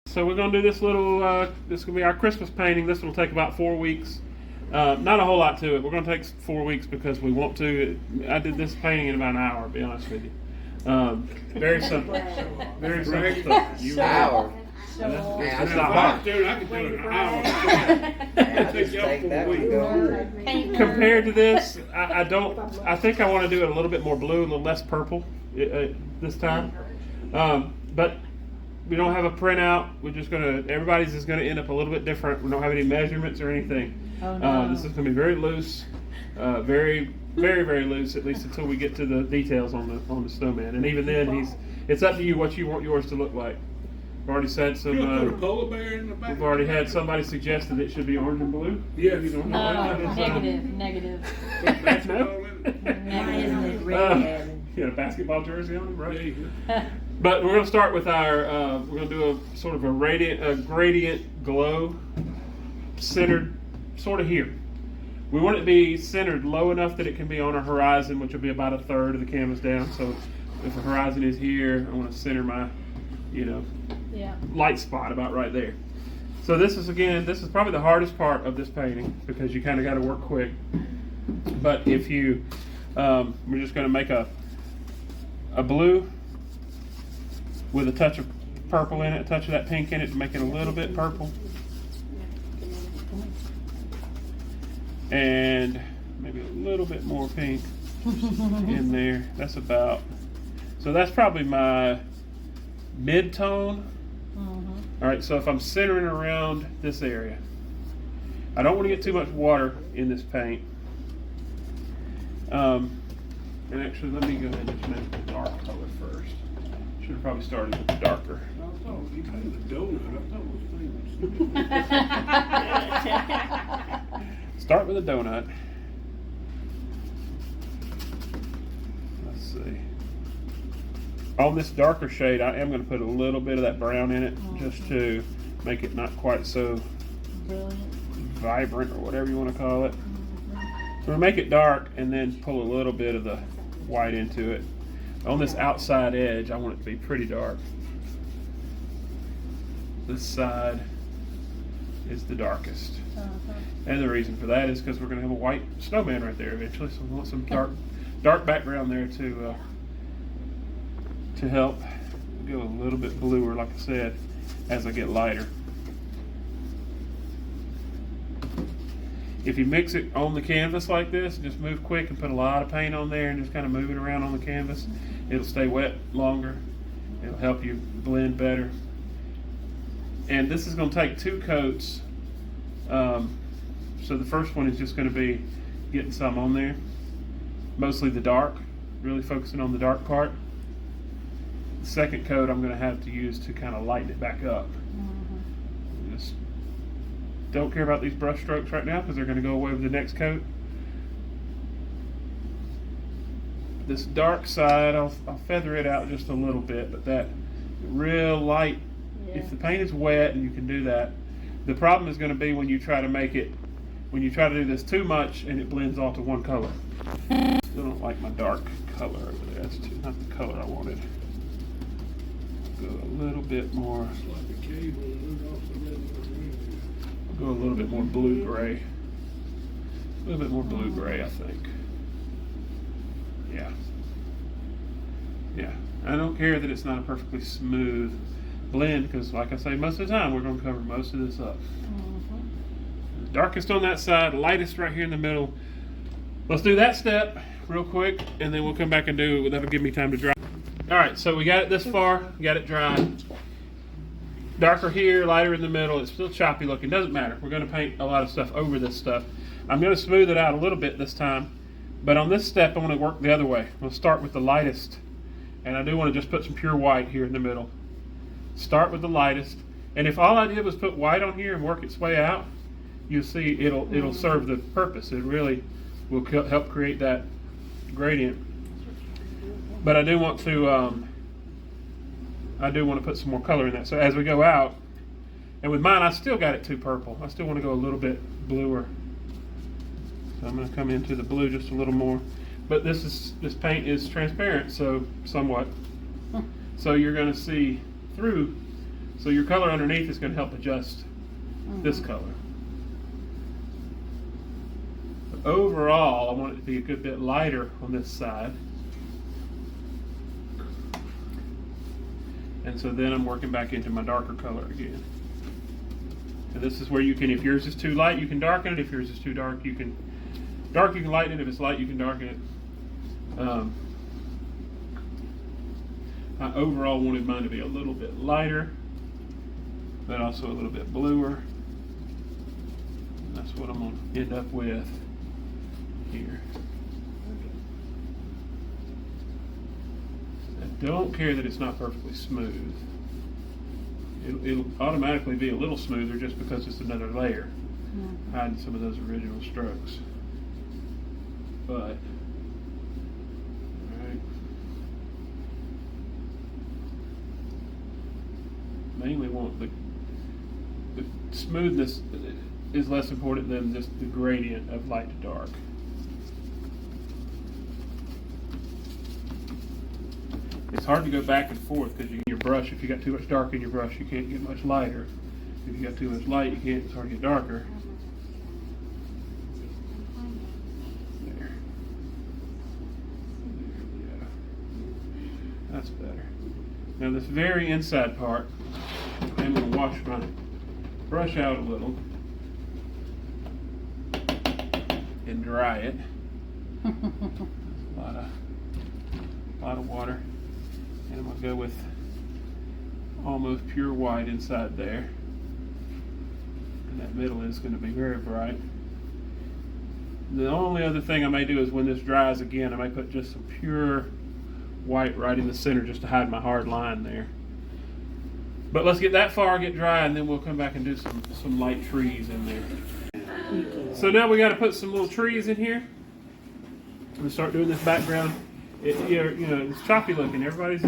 So we're going to do this little, this is going to be our Christmas painting. This will take about 4 weeks. Not a whole lot to it. We're going to take 4 weeks because we want to. I did this painting in about an hour, to be honest with you. Very simple. Very simple stuff. An hour? That's not hard. Dude, I can do it in an hour. Compared to this, I think I want to do it a little bit more blue, a little less purple this time. But we don't have a printout. We're just everybody's is gonna end up a little bit different. We don't have any measurements or anything. Oh, no. This is gonna be very loose, very, very, very loose, at least until we get to the details on the snowman. And even then, it's up to you what you want yours to look like. We've already said some. You put a polar bear in the back. We've already had somebody suggest that it should be orange and blue. Yeah, You don't know Negative. basketball in it. You had a basketball jersey on, right? Yeah. But we're going to start with our. We're going to do a sort of a gradient glow, centered, sort of here. We want it to be centered low enough that it can be on our horizon, which will be about a third of the canvas down. So if the horizon is here, I want to center my, light spot about right there. So this is probably the hardest part of this painting because you kind of got to work quick. But if you, we're just going to make a blue with a touch of purple in it, a touch of that pink in it to make it a little bit purple. And maybe a little bit more pink in there. That's probably my mid-tone. All right, so if I'm centering around this area, I don't want to get too much water in this paint. And actually, let me go ahead and just make the dark color first. Should have probably started with the darker. I thought you painted a donut. I thought it was famous. Start with a donut. Let's see. On this darker shade, I am going to put a little bit of that brown in it just to make it not quite so vibrant or whatever you want to call it. So we'll make it dark and then pull a little bit of the white into it. On this outside edge, I want it to be pretty dark. This side is the darkest. And the reason for that is because we're going to have a white snowman right there eventually, so we want some dark background there to help go a little bit bluer, like I said, as I get lighter. If you mix it on the canvas like this, just move quick and put a lot of paint on there and just kind of move it around on the canvas, it'll stay wet longer. It'll help you blend better. And this is going to take 2 coats. So the first one is just going to be getting some on there, mostly the dark, really focusing on the dark part. The second coat I'm going to have to use to kind of lighten it back up. Just don't care about these brush strokes right now because they're going to go away with the next coat. This dark side, I'll feather it out just a little bit, but that real light, if the paint is wet, and you can do that, the problem is going to be when you try to do this too much and it blends all to one color. Still don't like my dark color over there. That's not the color I wanted. Go a little bit more. Go a little bit more blue-gray. A little bit more blue-gray, I think. Yeah. I don't care that it's not a perfectly smooth blend because, like I say, most of the time we're going to cover most of this up. Darkest on that side, lightest right here in the middle. Let's do that step real quick, and then we'll come back and that'll give me time to dry. All right, so we got it this far, got it dry. Darker here, lighter in the middle. It's still choppy looking, doesn't matter. We're going to paint a lot of stuff over this stuff. I'm going to smooth it out a little bit this time, but on this step I want to work the other way. We'll start with the lightest, and I do want to just put some pure white here in the middle. Start with the lightest, and if all I did was put white on here and work its way out, you'll see it'll serve the purpose. It really will help create that gradient. But I do want to put some more color in that. So as we go out, and with mine I still got it too purple. I still want to go a little bit bluer. So I'm going to come into the blue just a little more. But this paint is transparent, so somewhat. So you're going to see through So your color underneath is going to help adjust this color. But overall, I want it to be a good bit lighter on this side. And so then I'm working back into my darker color again. And this is where you can, if yours is too light, you can darken it. If yours is too dark, you can lighten it. If it's light, you can darken it. I overall wanted mine to be a little bit lighter, but also a little bit bluer. And that's what I'm going to end up with here. I don't care that it's not perfectly smooth. It'll automatically be a little smoother just because it's another layer, hiding some of those original strokes. But, alright. Mainly want the smoothness is less important than just the gradient of light to dark. It's hard to go back and forth because your brush, if you got too much dark in your brush, you can't get much lighter. If you got too much light, you can't, it's hard to get darker. There. Yeah. That's better. Now this very inside part, I'm going to wash my brush out a little and dry it. A lot of water. And I'm going to go with almost pure white inside there. And that middle is going to be very bright. The only other thing I may do is when this dries again, I may put just some pure white right in the center just to hide my hard line there. But let's get that far, get dry, and then we'll come back and do some light trees in there. So now we got to put some little trees in here. I'm going to start doing this background. It's choppy looking. Everybody's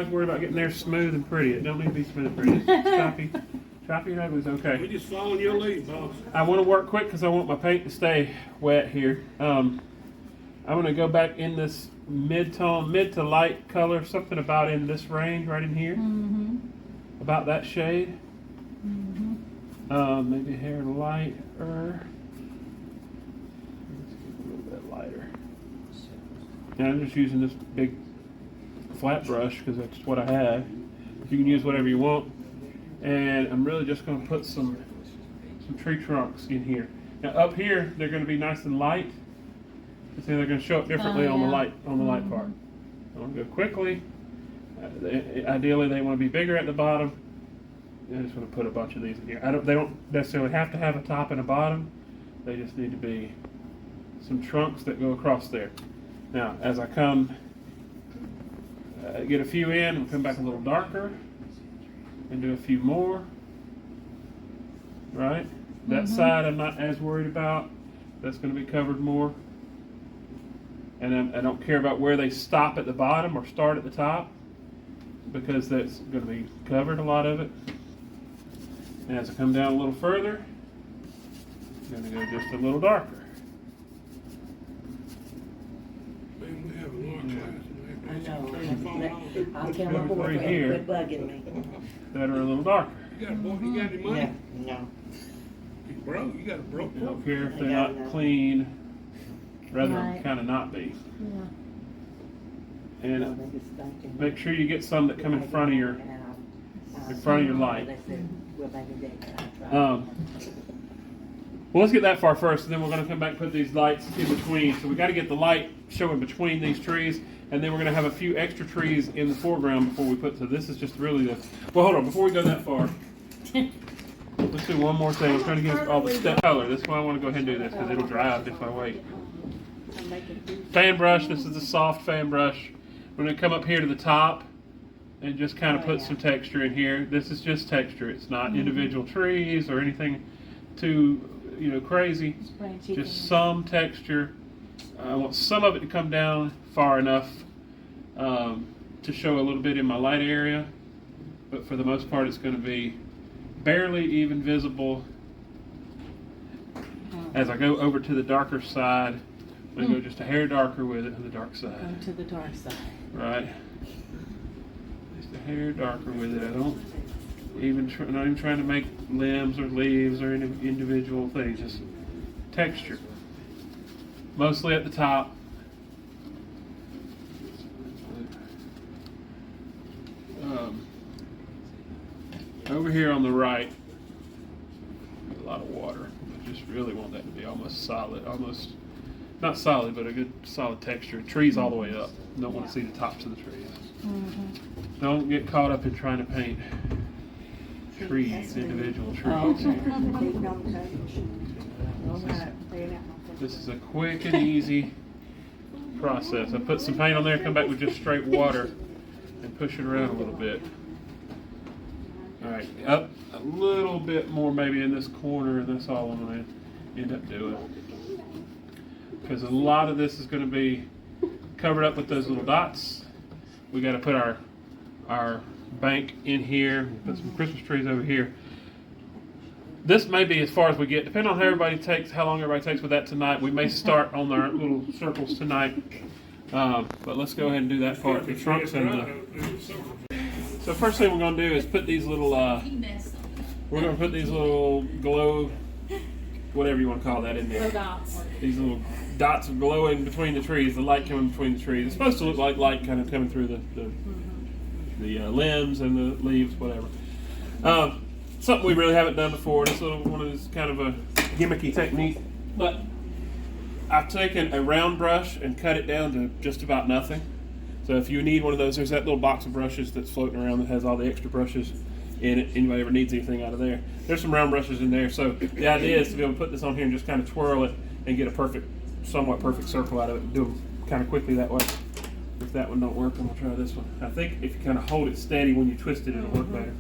worried about getting theirs smooth and pretty. It don't need to be smooth and pretty. It's choppy and ugly is okay. We just following your lead, boss. I want to work quick because I want my paint to stay wet here. I'm going to go back in this mid to light color, something about in this range right in here. About that shade. Maybe a hair lighter. Let's get a little bit lighter. And I'm just using this big flat brush because that's what I have. You can use whatever you want. And I'm really just going to put some tree trunks in here. Now up here, they're going to be nice and light. So they're going to show up differently on the light part. I'm going to go quickly. Ideally, they want to be bigger at the bottom. I just want to put a bunch of these in here. They don't necessarily have to have a top and a bottom. They just need to be some trunks that go across there. Now, as I come, get a few in, we'll come back a little darker and do a few more. Right? That side I'm not as worried about. That's going to be covered more. And I don't care about where they stop at the bottom or start at the top because that's going to be covered, a lot of it. And as I come down a little further, I'm going to go just a little darker. Man, we have a long class. I know. I'll tell my boy quit bugging me. That are a little darker. You got any money? No. You broke. You got a broke I don't book. care if they're not clean, rather Right. kind of not be. Yeah. And make sure you get some that come in front of your light. Well, let's get that far first, and then we're going to come back and put these lights in between. So we got to get the light showing between these trees, and then we're going to have a few extra trees in the foreground before we put. So this is just really the. Well, hold on. Before we go that far, let's do one more thing. I'm trying to get all the step color. That's why I want to go ahead and do this because it'll dry out if I wait. Fan brush. This is a soft fan brush. We're going to come up here to the top and just kind of put some texture in here. This is just texture. It's not individual trees or anything too, crazy. Just some texture. I want some of it to come down far enough to show a little bit in my light area, but for the most part it's going to be barely even visible. As I go over to the darker side, I'm going to go just a hair darker with it on the dark side. Go to the dark side. Right. Just a hair darker with it. I don't Not even trying to make limbs or leaves or any individual things, just texture. Mostly at the top. Over here on the right, a lot of water. I just really want that to be almost solid, almost not solid, but a good solid texture. Trees all the way up. Don't want to see the tops of the trees. Don't get caught up in trying to paint trees, individual trees. This is a quick and easy process. I put some paint on there, come back with just straight water and push it around a little bit. Alright, up a little bit more maybe in this corner, and that's all I'm going to end up doing. Because a lot of this is going to be covered up with those little dots. We got to put our bank in here, put some Christmas trees over here. This may be as far as we get, depending on how long everybody takes with that tonight. We may start on our little circles tonight, but let's go ahead and do that part. The trunks and so first thing we're going to do is put these little, glow, whatever you want to call that in there. Dots. These little dots of glowing between the trees, the light coming between the trees. It's supposed to look like light kind of coming through the limbs and the leaves, whatever. Something we really haven't done before. This little one is kind of a gimmicky technique, but I've taken a round brush and cut it down to just about nothing. So if you need one of those, there's that little box of brushes that's floating around that has all the extra brushes in it. Anybody ever needs anything out of there, there's some round brushes in there. So the idea is to be able to put this on here and just kind of twirl it and get a somewhat perfect circle out of it. Do them kind of quickly that way. If that one don't work, I'm gonna try this one. I think if you kind of hold it steady when you twist it, it'll work better.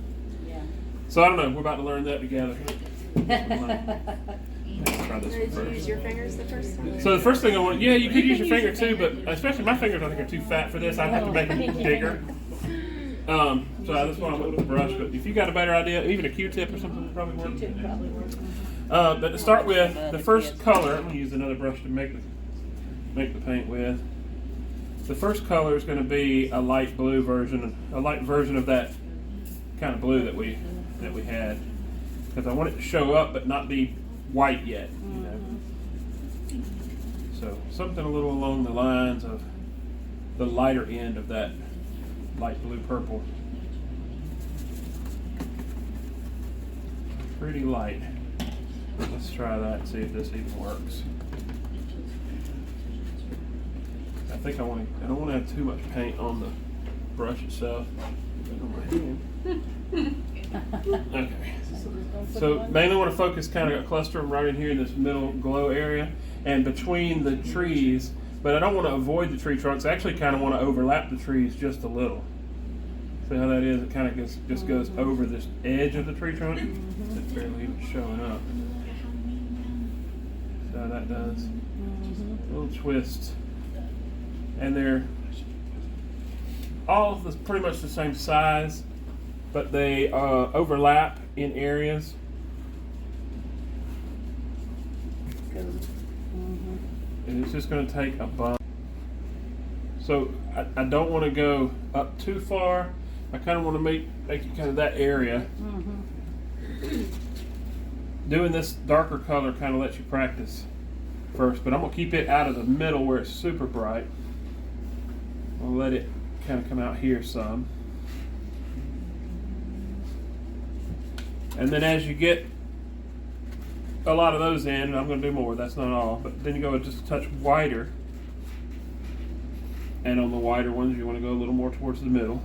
Yeah. So I don't know. We're about to learn that together. Let's try this one first. Use your fingers the first time? So the first thing I want, yeah, you could use your finger too, but especially my fingers I think are too fat for this. I'd have to make them bigger. So that's why I went with the brush. But if you got a better idea, even a Q-tip or something would probably work. Q-tip probably works. But to start with, the first color, I'm going to use another brush to make the paint with. The first color is going to be a light blue version, a light version of that kind of blue that we had, because I want it to show up but not be white yet. You know? So something a little along the lines of the lighter end of that light blue purple. Pretty light. Let's try that and see if this even works. I think I don't want to have too much paint on the brush itself. On my hand. Okay. So mainly want to focus, kind of cluster them right in here in this middle glow area and between the trees, but I don't want to avoid the tree trunks. I actually kind of want to overlap the trees just a little. See how that is? It kind of just goes over this edge of the tree trunk. It's barely even showing up. See how that does? A little twist. And they're all pretty much the same size, but they overlap in areas. And it's just going to take a bump. So I don't want to go up too far. I kind of want to make it kind of that area. Doing this darker color kind of lets you practice first, but I'm going to keep it out of the middle where it's super bright. I'll let it kind of come out here some. And then as you get a lot of those in, and I'm going to do more, that's not all, but then you go just a touch wider. And on the wider ones, you want to go a little more towards the middle.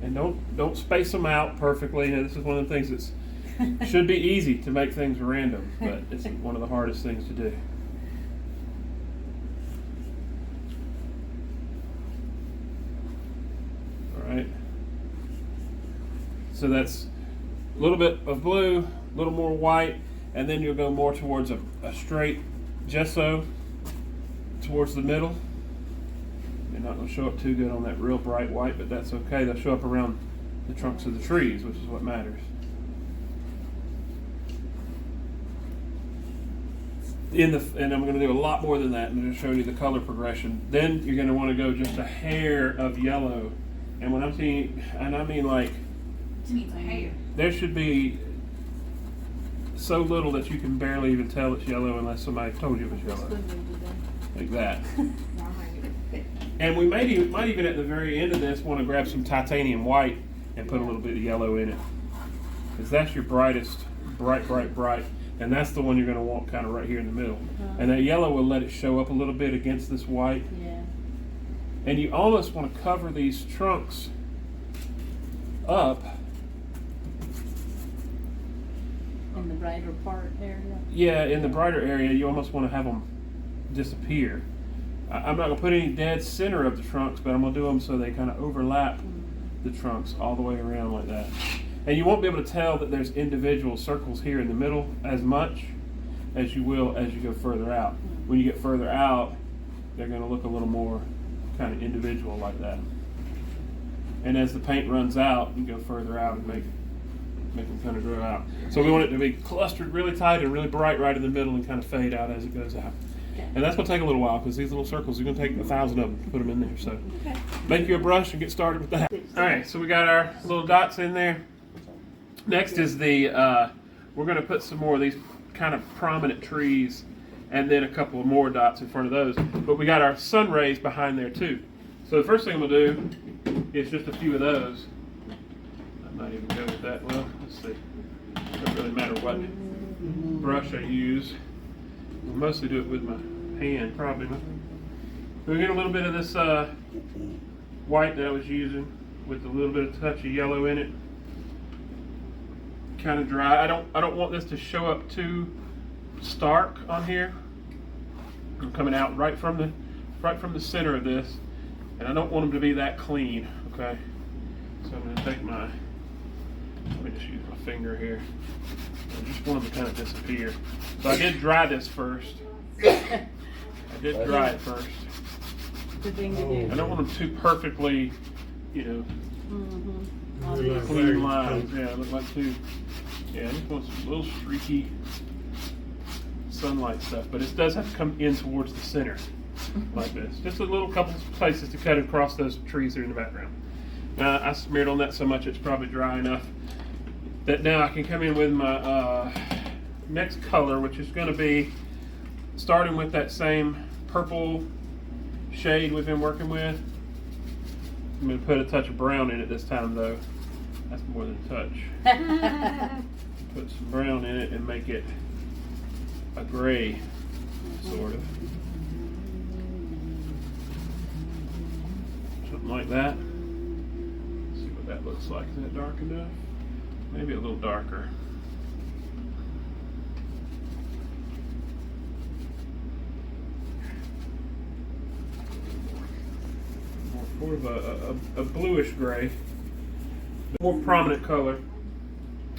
And don't space them out perfectly. You know, this is one of the things that should be easy to make things random, but it's one of the hardest things to do. Right. So that's a little bit of blue, a little more white, and then you'll go more towards a straight gesso towards the middle. They're not going to show up too good on that real bright white, but that's okay. They'll show up around the trunks of the trees, which is what matters. and I'm going to do a lot more than that, and I'm just showing you the color progression. Then you're going to want to go just a hair of yellow, and when I'm saying, and I mean like, It needs a hair. there should be so little that you can barely even tell it's yellow unless somebody told you it was yellow, like that. And we might even at the very end of this want to grab some titanium white and put a little bit of yellow in it, because that's your brightest, bright. And that's the one you're going to want kind of right here in the middle. And that yellow will let it show up a little bit against this white. Yeah. And you almost want to cover these trunks up. In the brighter part area. Yeah, in the brighter area, you almost want to have them disappear. I'm not going to put any dead center of the trunks, but I'm going to do them so they kind of overlap the trunks all the way around like that. And you won't be able to tell that there's individual circles here in the middle as much as you will as you go further out. When you get further out, they're going to look a little more kind of individual like that. And as the paint runs out, you go further out and make them kind of grow out. So we want it to be clustered really tight and really bright right in the middle and kind of fade out as it goes out. And that's going to take a little while because these little circles, you're going to take 1,000 of them to put them in there. So make you a brush and get started with that. All right, so we got our little dots in there. Next is the, we're going to put some more of these kind of prominent trees and then a couple of more dots in front of those. But we got our sun rays behind there too. So the first thing I'm going to do is just a few of those. I might even go with that. Well, let's see. It doesn't really matter what brush I use. I'll mostly do it with my hand, probably. We'll get a little bit of this white that I was using with a little bit of touch of yellow in it. Kind of dry. I don't want this to show up too stark on here. I'm coming out right from the center of this, and I don't want them to be that clean. Okay, so I'm going to take my. Let me just use my finger here. I just want them to kind of disappear. So I did dry this first. I did dry it first. Good thing to do. I don't want them too perfectly, clean lines. Yeah, look like too. Yeah, I just want some little streaky sunlight stuff, but it does have to come in towards the center, like this. Just a little couple places to cut across those trees that are in the background. I smeared on that so much it's probably dry enough that now I can come in with my next color, which is going to be starting with that same purple shade we've been working with. I'm going to put a touch of brown in it this time though. That's more than a touch. Put some brown in it and make it a gray, sort of. Something like that. Let's see what that looks like. Is that dark enough? Maybe a little darker. More of a bluish gray. More prominent color.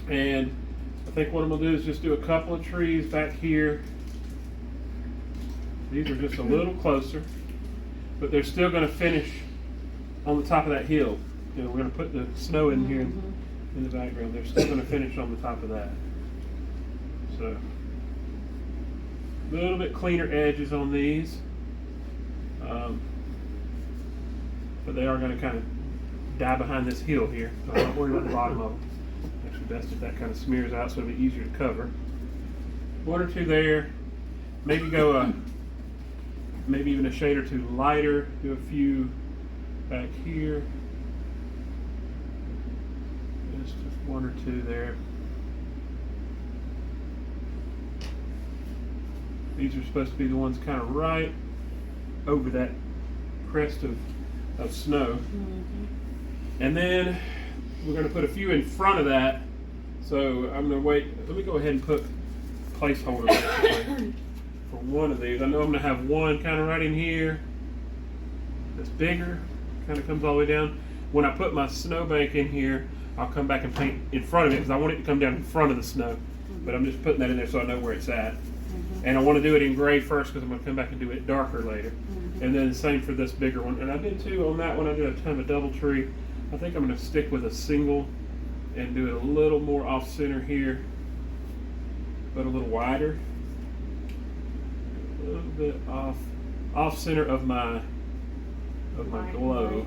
And I think what I'm going to do is just do a couple of trees back here. These are just a little closer, but they're still going to finish on the top of that hill. You know, we're going to put the snow in here in the background. They're still going to finish on the top of that. So, a little bit cleaner edges on these. But they are going to kind of die behind this hill here. So I'm not worried about the bottom of them. Actually best if that kind of smears out so it'll be easier to cover. One or two there. Maybe go maybe even a shade or two lighter. Do a few back here. Just one or two there. These are supposed to be the ones kind of right over that crest of snow. And then we're going to put a few in front of that. So I'm going to wait. Let me go ahead and put placeholders for one of these. I know I'm going to have one kind of right in here that's bigger, kind of comes all the way down. When I put my snowbank in here, I'll come back and paint in front of it because I want it to come down in front of the snow. But I'm just putting that in there so I know where it's at. And I want to do it in gray first because I'm going to come back and do it darker later. And then the same for this bigger one. And I did too on that one. I did a kind of a double tree. I think I'm going to stick with a single and do it a little more off center here, but a little wider. little bit off center of my glow.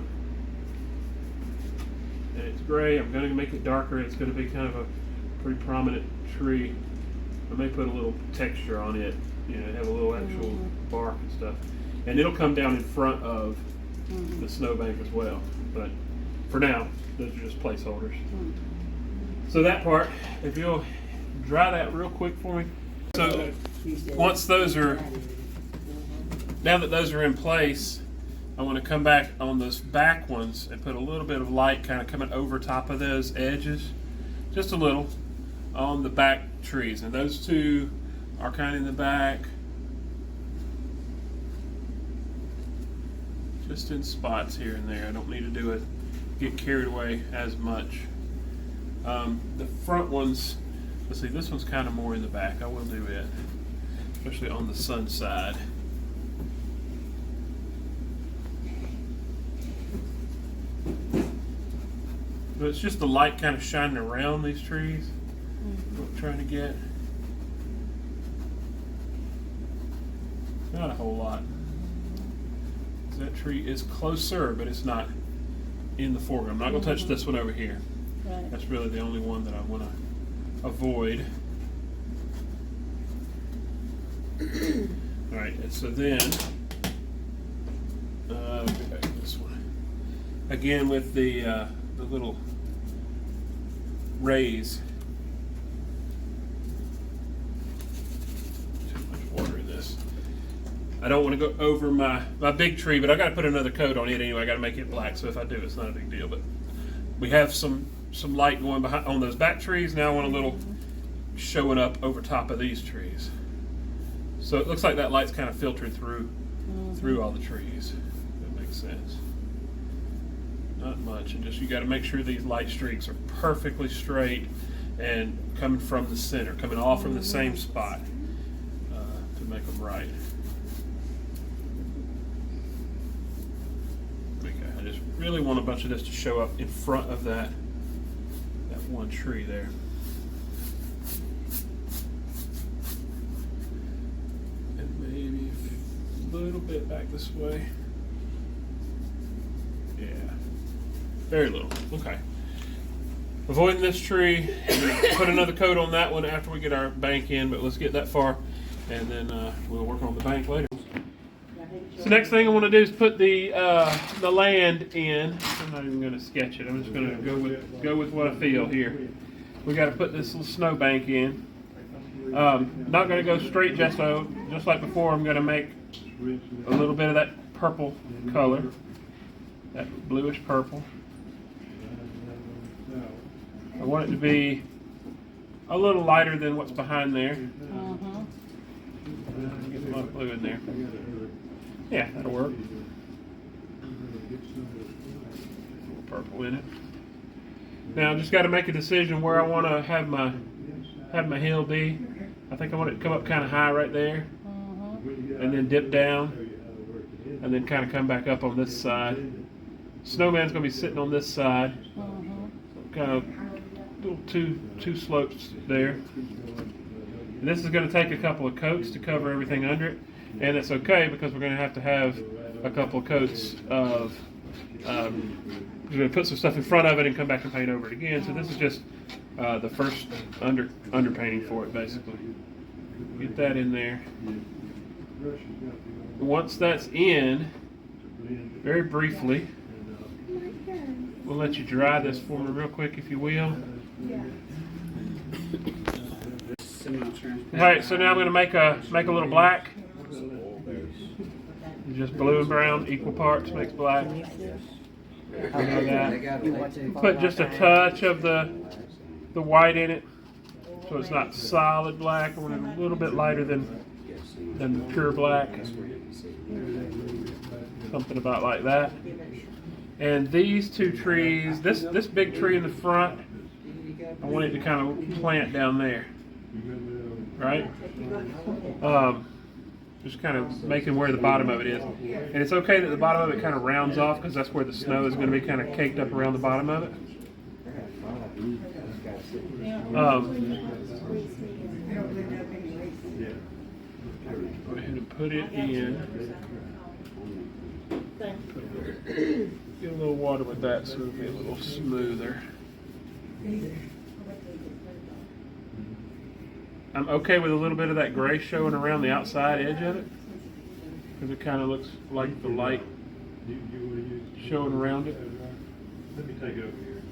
And it's gray. I'm going to make it darker. It's going to be kind of a pretty prominent tree. I may put a little texture on it, have a little actual bark and stuff. And it'll come down in front of the snowbank as well. But for now, those are just placeholders. So that part, if you'll dry that real quick for me. So once now that those are in place, I want to come back on those back ones and put a little bit of light kind of coming over top of those edges, just a little, on the back trees. And those two are kind of in the back, just in spots here and there. I don't need to get carried away as much. The front ones, let's see, this one's kind of more in the back. I will do it, especially on the sun side. But it's just the light kind of shining around these trees. What I'm trying to get. Not a whole lot. That tree is closer, but it's not in the foreground. I'm not going to touch this one over here. Right. That's really the only one that I want to avoid. All right, and so then, go back to this one. Again with the little rays. Too much water in this. I don't want to go over my big tree, but I got to put another coat on it anyway. I got to make it black, so if I do, it's not a big deal. But we have some light going behind on those back trees. Now I want a little showing up over top of these trees. So it looks like that light's kind of filtered through all the trees. That makes sense. Not much, and just you got to make sure these light streaks are perfectly straight and coming from the center, coming all from the same spot to make them right. Okay, I just really want a bunch of this to show up in front of that one tree there. And maybe a little bit back this way. Yeah. Very little. Okay. Avoiding this tree. Put another coat on that one after we get our bank in, but let's get that far, and then we'll work on the bank later. So next thing I want to do is put the land in. I'm not even going to sketch it. I'm just going to go with what I feel here. We got to put this little snow bank in. Not going to go straight gesso, just like before. I'm going to make a little bit of that purple color, that bluish purple. I want it to be a little lighter than what's behind there. Get a lot of blue in there. Yeah, that'll work. A little purple in it. Now I just got to make a decision where I want to have my hill be. I think I want it to come up kind of high right there, and then dip down, and then kind of come back up on this side. Snowman's going to be sitting on this side. Kind of little two slopes there. And this is going to take a couple of coats to cover everything under it, and it's okay because we're going to have a couple of coats of we're going to put some stuff in front of it and come back and paint over it again. So this is just the first underpainting for it, basically. Get that in there. Once that's in, very briefly, we'll let you dry this for me real quick, if you will. Alright, so now I'm going to make a little black. Just blue and brown, equal parts makes black. Put just a touch of the white in it, so it's not solid black. I want it a little bit lighter than the pure black. Something about like that. And these two trees, this big tree in the front, I want it to kind of plant down there, right? Just kind of making where the bottom of it is. And it's okay that the bottom of it kind of rounds off because that's where the snow is going to be kind of caked up around the bottom of it. Go ahead going to put it in. Get a little water with that so it'll be a little smoother. I'm okay with a little bit of that gray showing around the outside edge of it, because it kind of looks like the light showing around it. Let me take it over here.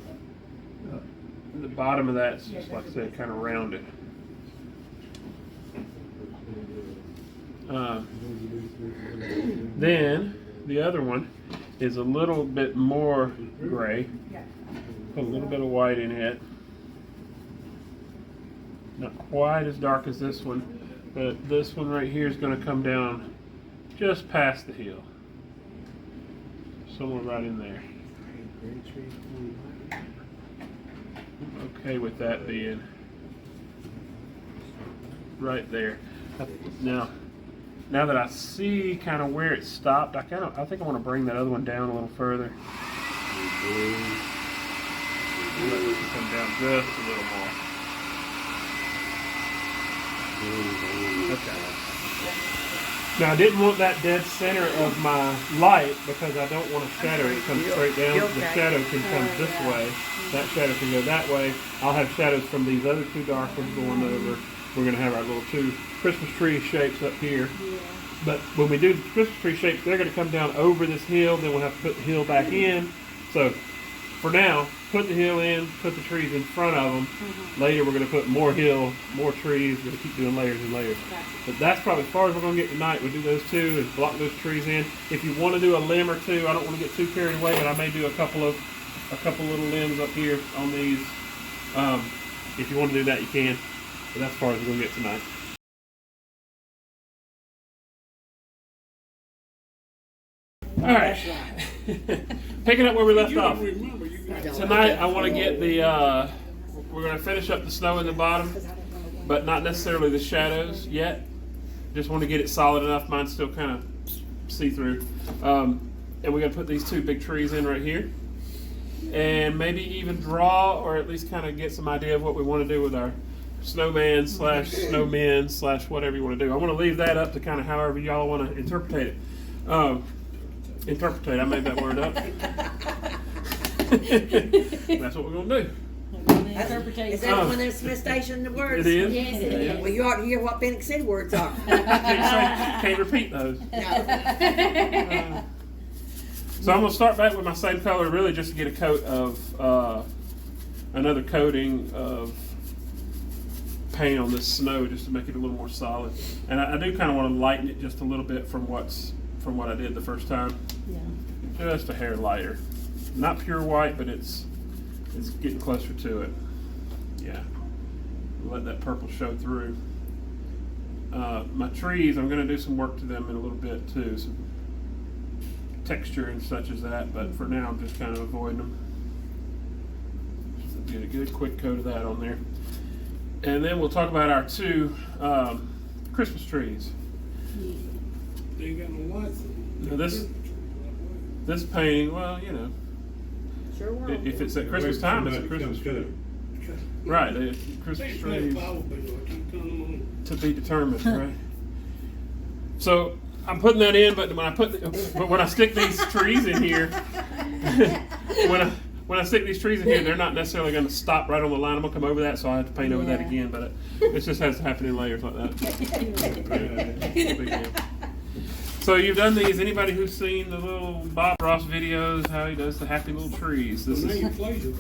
The bottom of that's just, like I said, kind of rounded. Then the other one is a little bit more gray. Put a little bit of white in it. Not quite as dark as this one, but this one right here is going to come down just past the hill. Somewhere right in there. Okay with that being right there. Now that I see kind of where it stopped, I think I want to bring that other one down a little further. Let this one come down just a little more. Okay. Now I didn't want that dead center of my light because I don't want a shadow to come straight down. The shadow can come this way. That shadow can go that way. I'll have shadows from these other two dark ones going over. We're going to have our little two Christmas tree shapes up here. But when we do the Christmas tree shapes, they're going to come down over this hill. Then we'll have to put the hill back in. So for now, put the hill in, put the trees in front of them. Later we're going to put more hill, more trees. We're going to keep doing layers and layers. But that's probably as far as we're going to get tonight. We'll do those two and block those trees in. If you want to do a limb or two, I don't want to get too carried away, but I may do a couple little limbs up here on these. If you want to do that, you can. But that's as far as we're going to get tonight. All right. Picking up where we left off. Tonight I want to get the, we're going to finish up the snow in the bottom, but not necessarily the shadows yet. Just want to get it solid enough. Mine's still kind of see-through. And we're going to put these two big trees in right here. And maybe even draw, or at least kind of get some idea of what we want to do with our snowman / snowmen / whatever you want to do. I want to leave that up to kind of however y'all want to interpret it. Interpretate, I made that word up. That's what we're going to do. Is that one of those Smith Station words? It is. Yes, it is. Well, you ought to hear what Phoenix City words are. Can't repeat those. So I'm going to start back with my same color, really just to get a coat of, another coating of paint on this snow, just to make it a little more solid. And I do kind of want to lighten it just a little bit from what I did the first time. Yeah. Just a hair lighter. Not pure white, but it's getting closer to it. Yeah. Let that purple show through. My trees, I'm going to do some work to them in a little bit too. Some texture and such as that, but for now I'm just kind of avoiding them. Just get a good quick coat of that on there. And then we'll talk about our two Christmas trees. They ain't got no lights. Now this painting, well, you know, Sure will. if it's at Christmas time, it's a Christmas tree. Right, the Christmas trees to be determined, right? So I'm putting that in, but when I stick these trees in here, when I stick these trees in here, they're not necessarily going to stop right on the line. I'm going to come over that, so I have to paint over that again, but it just has to happen in layers like that. Big deal. So you've done these. Anybody who's seen the little Bob Ross videos, how he does the happy little trees? This Now you is, plagiarize.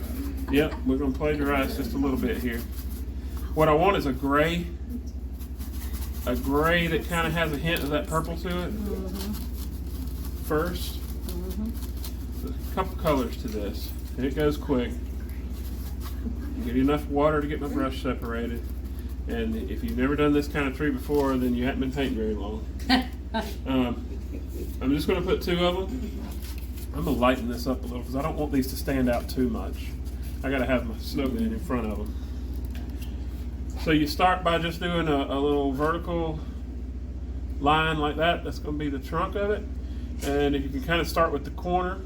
yep, we're going to plagiarize just a little bit here. What I want is a gray that kind of has a hint of that purple to it. First, a couple colors to this, and it goes quick. Get enough water to get my brush separated. And if you've never done this kind of tree before, then you haven't been painting very long. I'm just going to put two of them. I'm going to lighten this up a little because I don't want these to stand out too much. I got to have my snowman in front of them. So you start by just doing a little vertical line like that. That's going to be the trunk of it. And if you can kind of start with the corner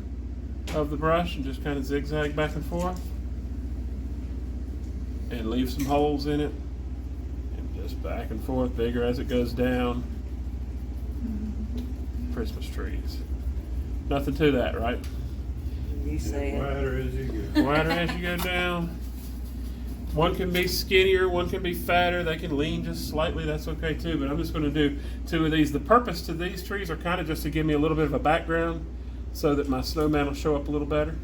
of the brush and just kind of zigzag back and forth. And leave some holes in it. And just back and forth, bigger as it goes down. Christmas trees. Nothing to that, right? You say it. Wider as you go. Wider as you go down. One can be skinnier, one can be fatter. They can lean just slightly. That's okay too. But I'm just going to do 2 of these. The purpose to these trees are kind of just to give me a little bit of a background so that my snowman will show up a little better.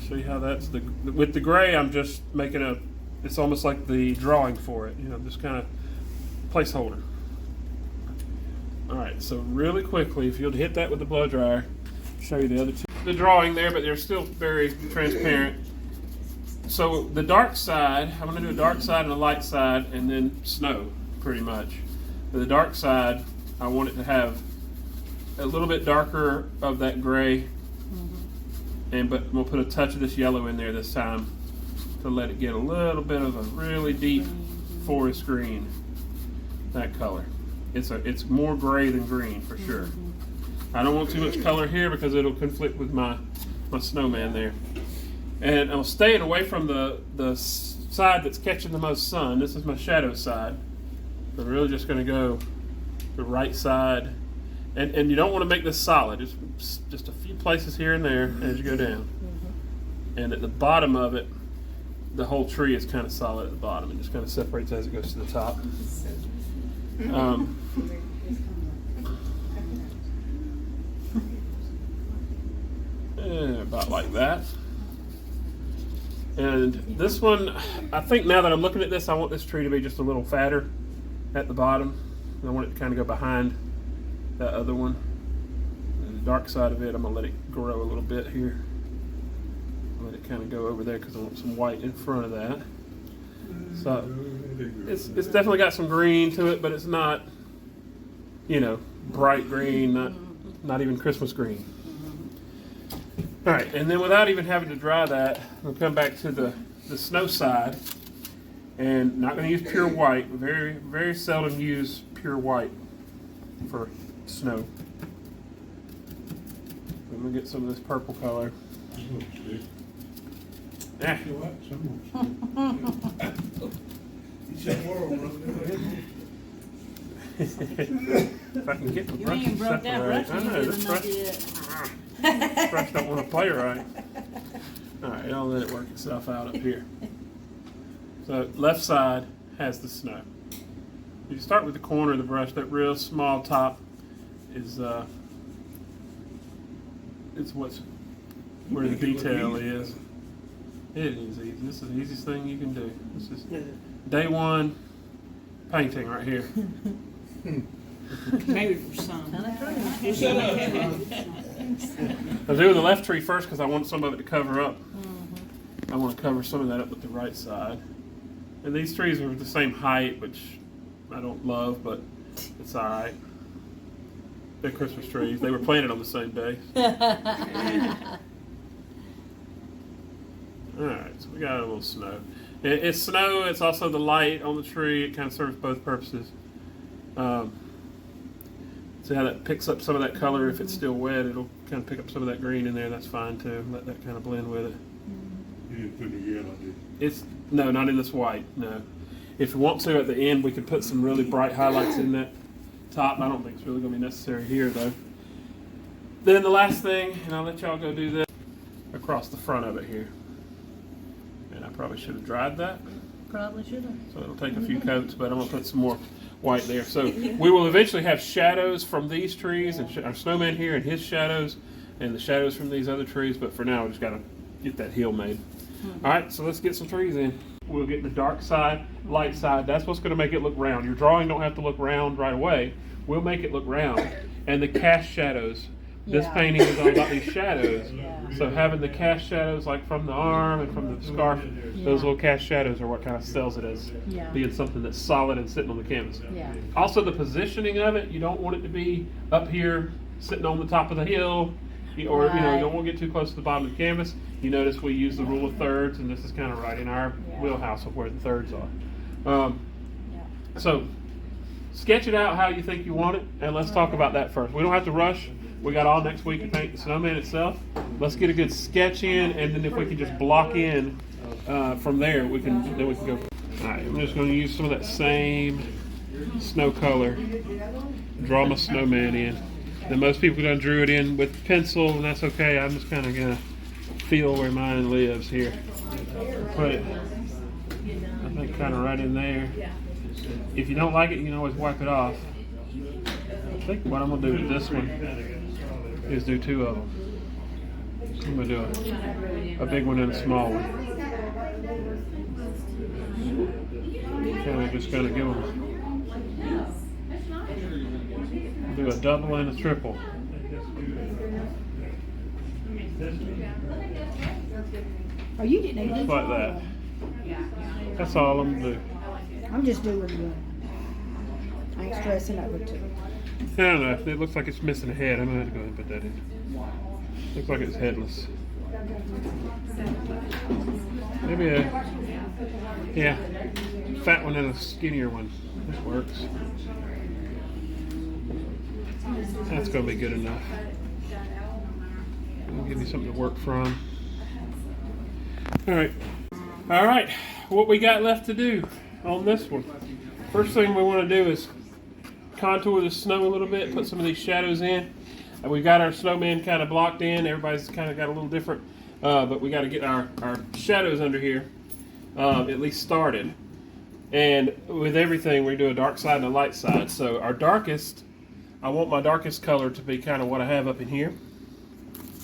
See how that's with the gray, I'm just making it's almost like the drawing for it, just kind of placeholder. All right, so really quickly, if you'll hit that with the blow dryer, show you the other 2. The drawing there, but they're still very transparent. So the dark side, I'm going to do a dark side and a light side, and then snow, pretty much. For the dark side, I want it to have a little bit darker of that gray. But we'll put a touch of this yellow in there this time to let it get a little bit of a really deep forest green, that color. It's more gray than green for sure. I don't want too much color here because it'll conflict with my snowman there. And I'm staying away from the side that's catching the most sun. This is my shadow side. I'm really just going to go the right side. And you don't want to make this solid. Just a few places here and there as you go down. And at the bottom of it, the whole tree is kind of solid at the bottom. It just kind of separates as it goes to the top. About like that. And this one, I think now that I'm looking at this, I want this tree to be just a little fatter at the bottom. I want it to kind of go behind that other one. And the dark side of it, I'm going to let it grow a little bit here. Let it kind of go over there because I want some white in front of that. So it's definitely got some green to it, but it's not, bright green, not even Christmas green. All right, and then without even having to dry that, we'll come back to the snow side, and not going to use pure white. Very, very seldom use pure white for snow. I'm going to get some of this purple color. Ah. If I can get the You brush ain't to broke that separate. brush I know, this brush, brush don't want to play right. All right, I'll let it work itself out up here. So left side has the snow. You start with the corner of the brush. That real small top is it's where the detail is. It is easy. This is the easiest thing you can do. This is day one painting right here. Maybe for some. I'm doing the left tree first because I want some of it to cover up. I want to cover some of that up with the right side. And these trees are the same height, which I don't love, but it's all right. They're Christmas trees. They were planted on the same day. All right, so we got a little snow. It's snow. It's also the light on the tree. It kind of serves both purposes. See how that picks up some of that color. If it's still wet, it'll kind of pick up some of that green in there. That's fine too. Let that kind of blend with it. You didn't put any yellow, did you? No, not in this white. No. If you want to, at the end, we could put some really bright highlights in that top. I don't think it's really going to be necessary here, though. Then the last thing, and I'll let y'all go do this, across the front of it here. And I probably should have dried that. Probably should have. So it'll take a few coats, but I'm going to put some more white there. So we will eventually have shadows from these trees, and our snowman here and his shadows, and the shadows from these other trees. But for now, we just got to get that hill made. All right, so let's get some trees in. We'll get the dark side, light side. That's what's going to make it look round. Your drawing don't have to look round right away. We'll make it look round. And the cast shadows. This painting is all about these shadows. So having the cast shadows like from the arm and from the scarf, those little cast shadows are what kind of sells it as being something that's solid and sitting on the canvas. Also the positioning of it, you don't want it to be up here sitting on the top of the hill, or you don't want to get too close to the bottom of the canvas. You notice we use the rule of thirds, and this is kind of right in our wheelhouse of where the thirds are. So sketch it out how you think you want it, and let's talk about that first. We don't have to rush. We got all next week to paint the snowman itself. Let's get a good sketch in, and then if we can just block in from there, we can go. All right, I'm just going to use some of that same snow color, draw my snowman in. Then most people done drew it in with pencil, and that's okay. I'm just kind of gonna feel where mine lives here. Put it, I think, kind of right in there. If you don't like it, you can always wipe it off. I think what I'm gonna do with this one is do two of them. I'm gonna do a big one and a small one. Kind of just gonna give them, do a double and a triple. Oh, you didn't even Just do like that. That's all I'm gonna do. I'm just doing one. I ain't stressing over two. I don't know. It looks like it's missing a head. I'm gonna have to go ahead and put that in. Looks like it's headless. Maybe a fat one and a skinnier one. This works. That's gonna be good enough. It'll give me something to work from. All right. What we got left to do on this one? First thing we want to do is contour the snow a little bit, put some of these shadows in. We've got our snowman kind of blocked in. Everybody's kind of got a little different, but we got to get our shadows under here at least started. And with everything, we do a dark side and a light side. So our darkest, I want my darkest color to be kind of what I have up in here.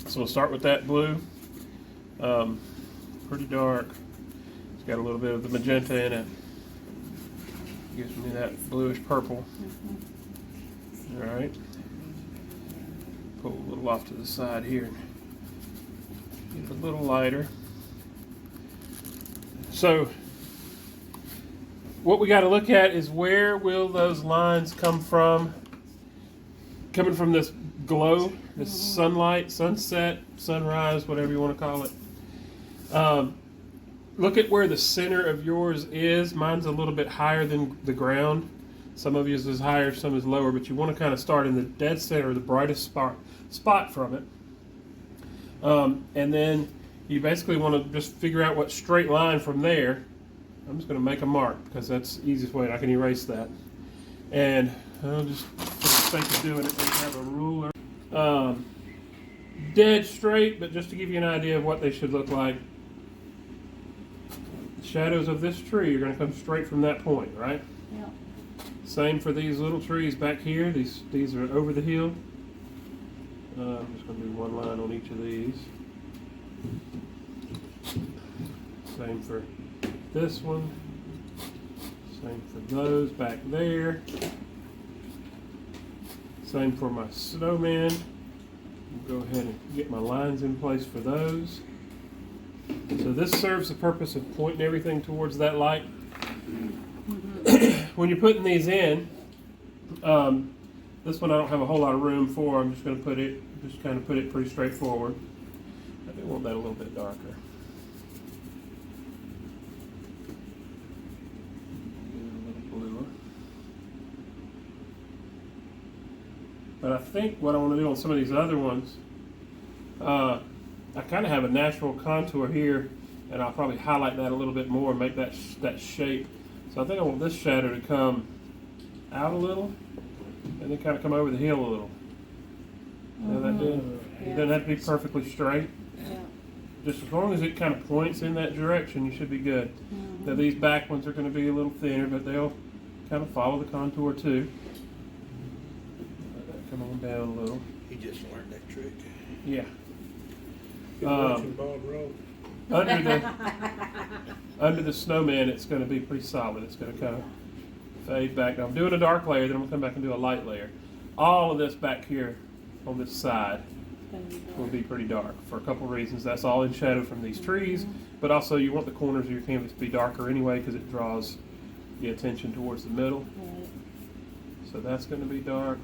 So we'll start with that blue. Pretty dark. It's got a little bit of the magenta in it. Gives me that bluish purple. All right. Pull a little off to the side here. Get it a little lighter. So what we got to look at is where will those lines come from? Coming from this glow, this sunlight, sunset, sunrise, whatever you want to call it. Look at where the center of yours is. Mine's a little bit higher than the ground. Some of yours is higher, some is lower, but you want to kind of start in the dead center, the brightest spot from it. And then you basically want to just figure out what straight line from there. I'm just going to make a mark because that's the easiest way. I can erase that. And I'll just, for the sake of doing it, we have a ruler. Dead straight, but just to give you an idea of what they should look like. The shadows of this tree are going to come straight from that point, right? Yeah. Same for these little trees back here. These are over the hill. I'm just going to do one line on each of these. Same for this one. Same for those back there. Same for my snowman. I'll go ahead and get my lines in place for those. So this serves the purpose of pointing everything towards that light. When you're putting these in, this one I don't have a whole lot of room for. I'm just going to kind of put it pretty straightforward. I think I want that a little bit darker. But I think what I want to do on some of these other ones, I kind of have a natural contour here, and I'll probably highlight that a little bit more and make that shape. So I think I want this shadow to come out a little, and then kind of come over the hill a little. You know that did? It doesn't have to be perfectly straight. Yeah. Just as long as it kind of points in that direction, you should be good. Now these back ones are going to be a little thinner, but they'll kind of follow the contour too. Let that come on down a little. He just learned that trick. Yeah. Been watching Bob Rowe. Under the snowman, it's going to be pretty solid. It's going to kind of fade back. Now I'm doing a dark layer, then I'm going to come back and do a light layer. All of this back here on this side will be pretty dark for a couple reasons. That's all in shadow from these trees, but also you want the corners of your canvas to be darker anyway because it draws the attention towards the middle. Right. So that's going to be dark.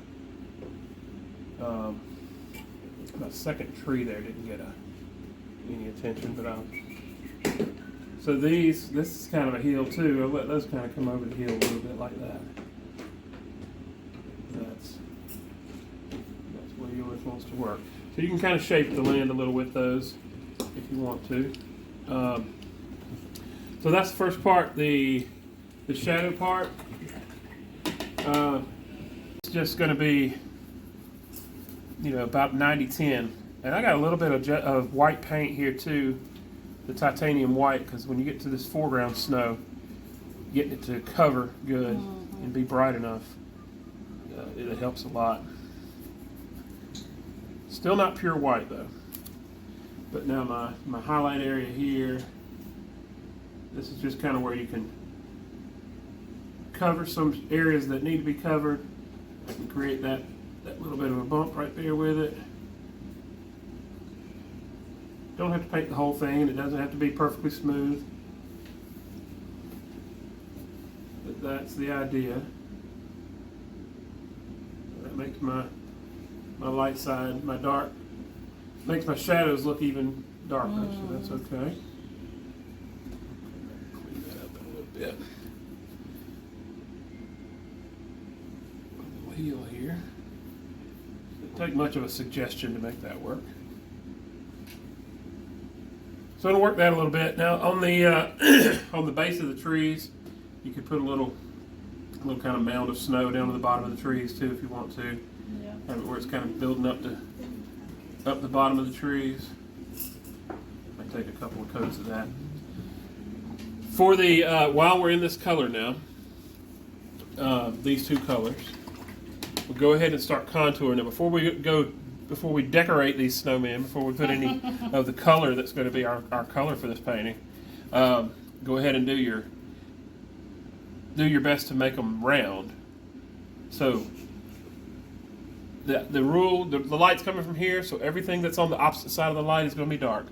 My second tree there didn't get any attention, but so this is kind of a hill too. I'll let those kind of come over the hill a little bit like that. That's where yours wants to work. So you can kind of shape the land a little with those if you want to. So that's the first part, the shadow part. It's just going to be, about 90-10. And I got a little bit of white paint here too, the titanium white, because when you get to this foreground snow, getting it to cover good and be bright enough, it helps a lot. Still not pure white though. But now my highlight area here, this is just kind of where you can cover some areas that need to be covered. I can create that little bit of a bump right there with it. Don't have to paint the whole thing, and it doesn't have to be perfectly smooth. But that's the idea. That makes my light side, my dark, makes my shadows look even darker, so that's okay. Clean that up a little bit. A little heel here. Doesn't take much of a suggestion to make that work. So I'm gonna work that a little bit. Now on the on the base of the trees, you could put a little kind of mound of snow down to the bottom of the trees too, if you want to. Yeah. Have it where it's kind of building up the bottom of the trees. I take a couple of coats of that. For the while we're in this color now, these two colors, we'll go ahead and start contouring. Now before we decorate these snowmen, before we put any of the color that's going to be our color for this painting, go ahead and do your best to make them round. So the light's coming from here, so everything that's on the opposite side of the light is going to be dark.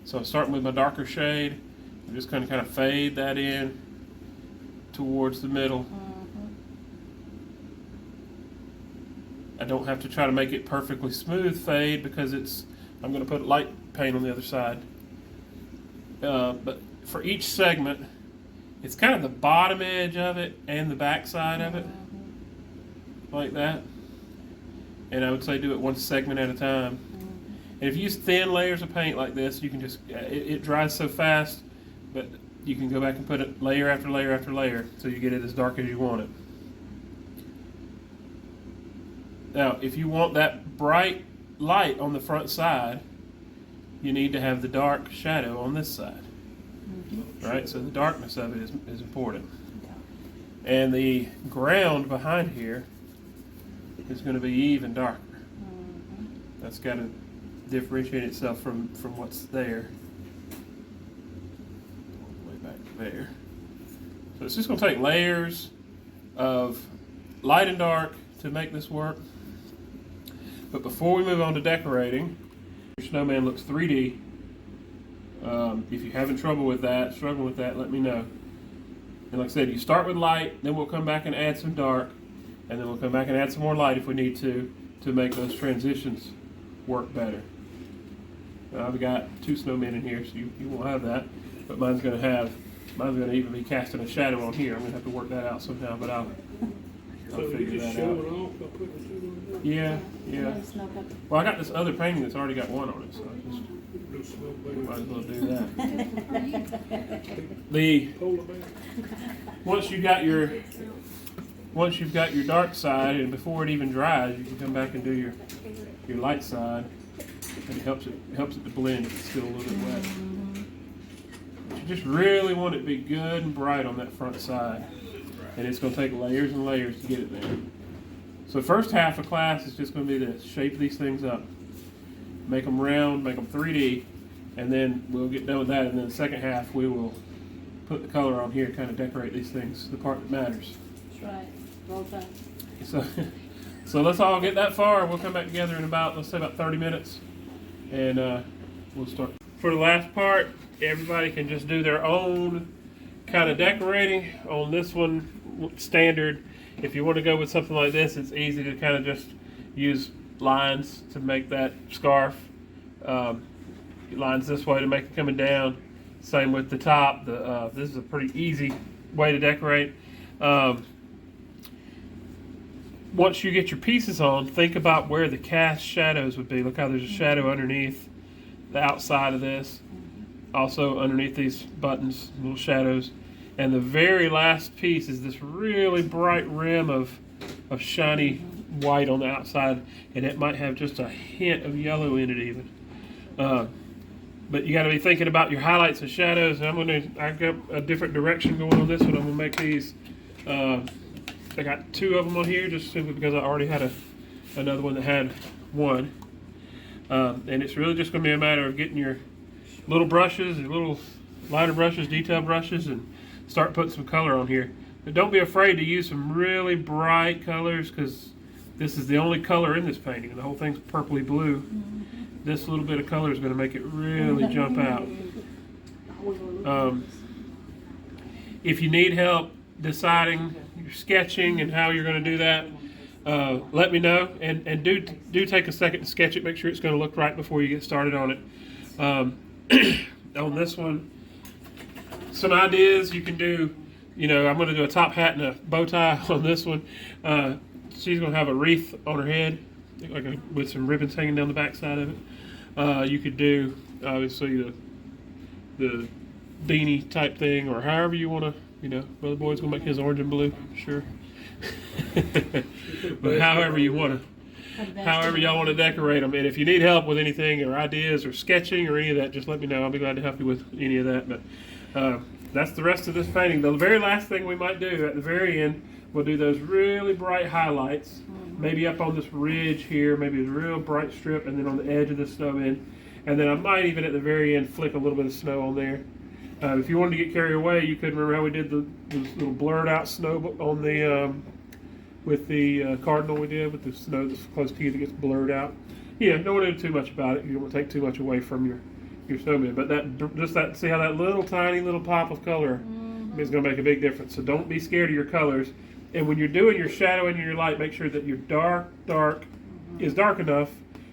So I'm starting with my darker shade. I'm just going to kind of fade that in towards the middle. I don't have to try to make it perfectly smooth fade because I'm going to put light paint on the other side. But for each segment, it's kind of the bottom edge of it and the back side of it, like that. And I would say do it one segment at a time. And if you use thin layers of paint like this, you can just, it dries so fast, but you can go back and put it layer after layer after layer so you get it as dark as you want it. Now, if you want that bright light on the front side, you need to have the dark shadow on this side. Right? So the darkness of it is important. And the ground behind here is going to be even darker. That's got to differentiate itself from what's there. All the way back to there. So it's just going to take layers of light and dark to make this work. But before we move on to decorating, your snowman looks 3D. If you're having struggling with that, let me know. And like I said, you start with light, then we'll come back and add some dark, and then we'll come back and add some more light if we need to make those transitions work better. I've got two snowmen in here, so you won't have that. But mine's going to even be casting a shadow on here. I'm going to have to work that out somehow, but I'll figure that out. Off by putting the two on Yeah. Well, I got this other painting that's already got one on it, so I just might as well do that. Once you've got your dark side, and before it even dries, you can come back and do your light side, and it helps it to blend if it's still a little bit wet. But you just really want it to be good and bright on that front side, and it's going to take layers and layers to get it there. So first half of class is just going to be this: shape these things up, make them round, make them 3D, and then we'll get done with that. And then the second half, we will put the color on here, kind of decorate these things, the part that matters. That's right. Well done. So let's all get that far. We'll come back together in about 30 minutes, and we'll start. For the last part, everybody can just do their own kind of decorating on this one. Standard. If you want to go with something like this, it's easy to kind of just use lines to make that scarf. Lines this way to make it coming down. Same with the top. This is a pretty easy way to decorate. Once you get your pieces on, think about where the cast shadows would be. Look how there's a shadow underneath the outside of this. Also underneath these buttons, little shadows. And the very last piece is this really bright rim of shiny white on the outside, and it might have just a hint of yellow in it even. But you got to be thinking about your highlights and shadows. I've got a different direction going on this one. I'm gonna make these. I got 2 of them on here just simply because I already had another one that had 1. And it's really just gonna be a matter of getting your little brushes, your little lighter brushes, detail brushes, and start putting some color on here. But don't be afraid to use some really bright colors, because this is the only color in this painting. The whole thing's purpley blue. This little bit of color is going to make it really jump out. If you need help deciding your sketching and how you're going to do that, let me know, and do take a second to sketch it. Make sure it's going to look right before you get started on it. On this one, some ideas you can do. You know, I'm going to do a top hat and a bow tie on this one. She's going to have a wreath on her head, with some ribbons hanging down the back side of it. You could do, obviously, the beanie type thing, or however you want to, you know, Brother Boyd's going to make his orange and blue, sure. But however you want to, however y'all want to decorate them. And if you need help with anything, or ideas, or sketching, or any of that, just let me know. I'll be glad to help you with any of that. But that's the rest of this painting. The very last thing we might do at the very end, we'll do those really bright highlights, maybe up on this ridge here, maybe a real bright strip, and then on the edge of the snowman. And then I might even at the very end flick a little bit of snow on there. If you wanted to get carried away, you could remember how we did the little blurred out snow on the with the cardinal we did with the snow that's close to you that gets blurred out. Yeah, don't want to do too much about it. You don't want to take too much away from your snowman. But see how that little tiny little pop of color is going to make a big difference. So don't be scared of your colors. And when you're doing your shadowing and your light, make sure that your dark is dark enough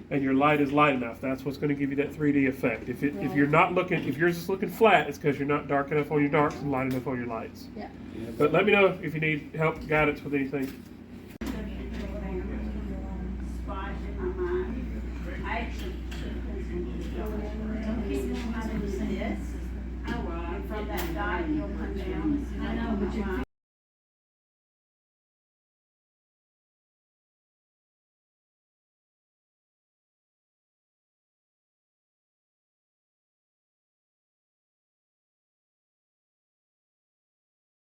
and your light is light enough. That's what's going to give you that 3D effect. If you're not looking, if yours is looking flat, it's because you're not dark enough on your darks and light enough on your lights. Yeah. But let me know if you need help, guidance with anything. From that dot, you'll come down. I know, but you're